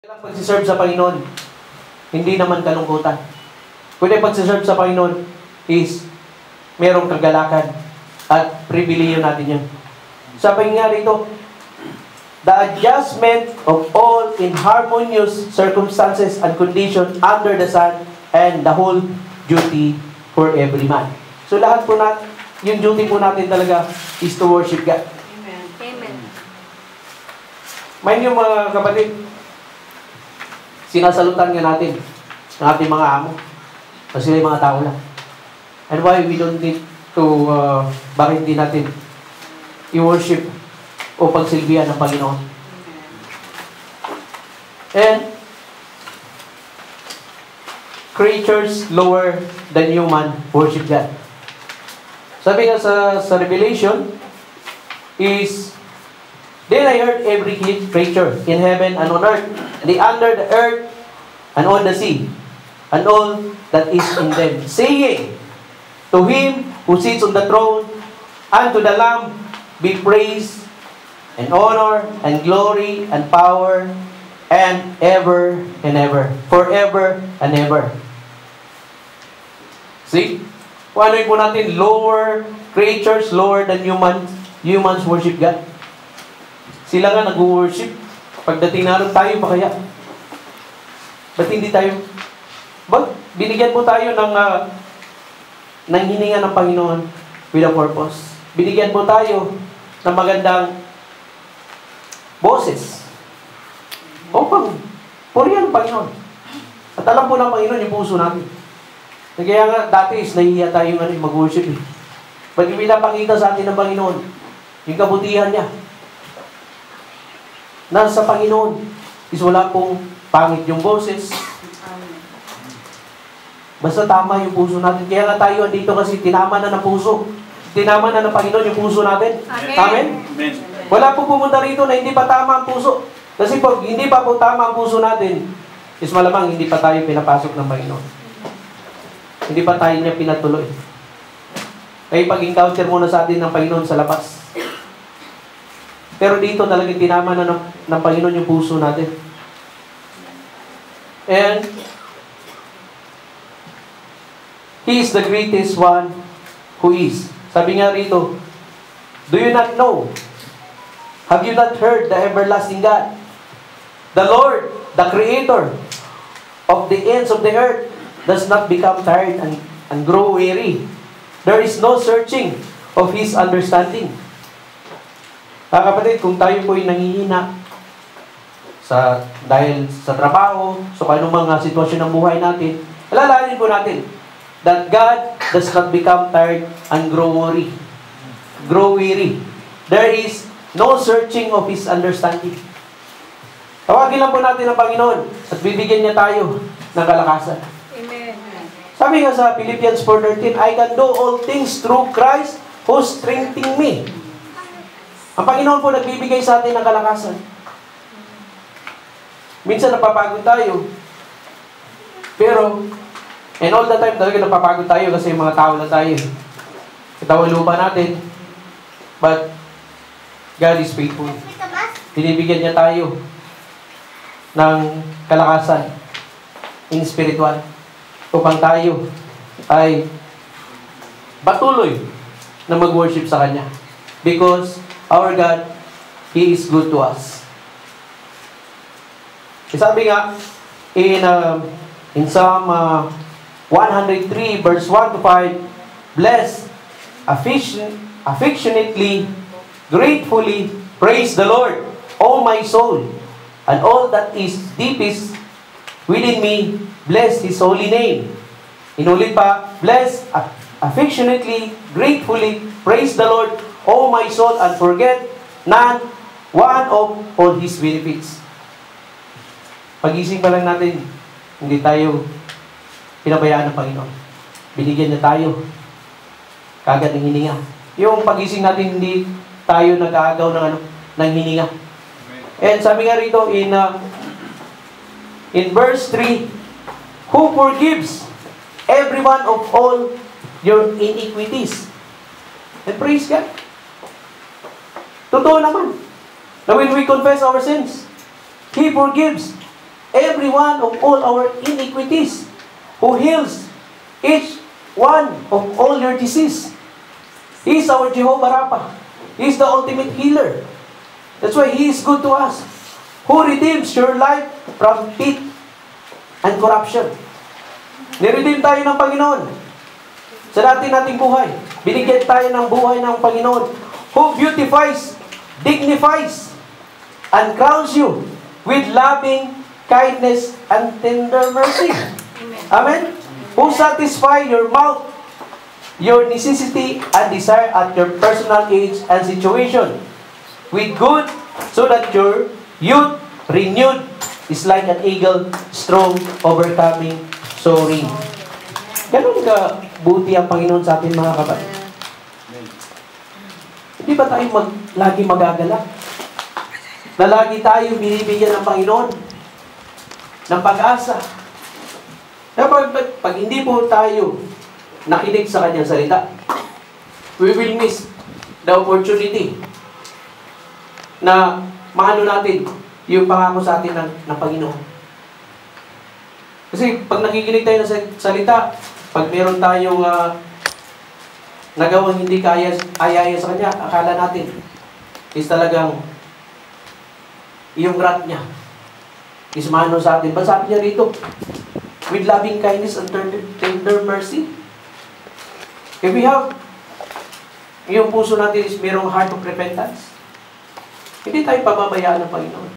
Ang pagsiserve sa Panginoon, hindi naman kalungkutan. Kundi pagsiserve sa Panginoon is merong kagalakan at pribiliyo natin yun. Sabi nga rito, the adjustment of all in harmonious circumstances and conditions under the sun and the whole duty for every man. So lahat po natin, yung duty po natin talaga is to worship God. Amen. Amen. Mind yung mga kapatid, sinasalutan nga natin ng ating mga amo. Kasi sila yung mga tao lang. And why we don't need to, bakit hindi natin i-worship o pagsilbihan ng Panginoon. And creatures lower than human worship God. Sabi nga sa Revelation is, then I heard every creature in heaven and on earth, and under the earth and on the sea, and all that is in them, saying, to Him who sits on the throne, and to the Lamb be praise, and honor, and glory, and power, and ever, forever and ever. See? Paano po natin lower creatures, lower than humans worship God? Sila nga nag-worship. Pagdating naroon tayo, ba kaya? Ba't hindi tayo? Binigyan mo tayo ng hininga ng Panginoon with a purpose. Binigyan mo tayo ng magandang boses. Upang purihan ng Panginoon. At alam po ng Panginoon yung puso natin. Kaya nga, dati is nahihiya tayo mag-worship. Ba't yung pinapakita sa atin ng Panginoon? Yung kabutihan niya. Nasa Panginoon is wala pong pangit yung boses. Basta tama yung puso natin. Kaya nga tayo andito kasi tinama na ng puso. Tinama na ng Panginoon yung puso natin. Amen. Amen? Amen. Wala po pumunta rito na hindi pa tama ang puso. Kasi pag hindi pa po tama ang puso natin, is malamang hindi pa tayo pinapasok ng Panginoon. Hindi pa tayo niya pinatuloy. Kaya pag-encounter muna sa atin ng Panginoon sa labas. Pero dito talagang tinama na ng Panginoon yung puso natin. And He is the greatest one who is. Sabi nga rito, do you not know? Have you not heard the everlasting God? The Lord, the Creator of the ends of the earth, does not become tired and grow weary. There is no searching of His understanding. Kapatid, kung tayo po'y nangihina dahil sa trabaho, so kung anong mga sitwasyon ng buhay natin, alalahanin po natin that God does not become tired and grow weary. There is no searching of His understanding. Tawagin lang po natin ang Panginoon at bibigyan niya tayo ng kalakasan. Amen. Sabi nga sa Philippians 4:13, I can do all things through Christ who strengthens me. Ang Panginoon po nagbibigay sa atin ng kalakasan. Minsan napapagod tayo. Pero, and all the time talaga napapagod tayo kasi mga tao lang tayo. Katawan lupa natin. But, God is faithful. Binibigyan niya tayo ng kalakasan in spiritual upang tayo ay patuloy na mag-worship sa Kanya. Because our God, He is good to us. Sabi nga, in Psalm 103 verse 1 to 5, bless, affectionately, gratefully, praise the Lord, O my soul, and all that is deepest within me, bless His holy name. Inulit pa, bless, affectionately, gratefully, praise the Lord, O my soul, and forget one of all His benefits. Pag-ising pa lang natin, hindi tayo pinabayaan ng Panginoon. Binigyan niya tayo kagad ng hininga. Yung pag-ising natin, hindi tayo nag-aagaw ng hininga. And sabi nga rito in verse 3, who forgives every one of all your iniquities. And praise God. Totoo naman. Na when we confess our sins, He forgives every one of all our iniquities, who heals each one of all your disease. He is our Jehovah Rapha. He is the ultimate healer. That's why He is good to us. Who redeems your life from pit and corruption. Niredeem tayo ng Panginoon sa nating buhay. Binigyan tayo ng buhay ng Panginoon. Who beautifies, dignifies, and crowns you with loving kindness and tender mercy. Amen? Who satisfy your mouth, your necessity and desire at your personal age and situation with good, so that your youth renewed is like an eagle, strong, overcoming, soaring. Ganun ka buti ang Panginoon sa atin, mga kapatid. Hindi ba tayo lagi magagalak? Na lagi tayo binibigyan ng Panginoon ng pag-asa. Pag hindi po tayo nakinig sa Kanyang salita, we will miss the opportunity na maano natin yung pangako sa atin ng Panginoon. Kasi pag nakikinig tayo ng salita, pag meron tayong nagawang hindi ayaya sa Kanya, akala natin is talagang yung wrath niya is mano sa atin. But sabi niya rito, with loving kindness and tender mercy. If we have, yung puso natin is merong heart of repentance, hindi tayo pababayaan ng Panginoon.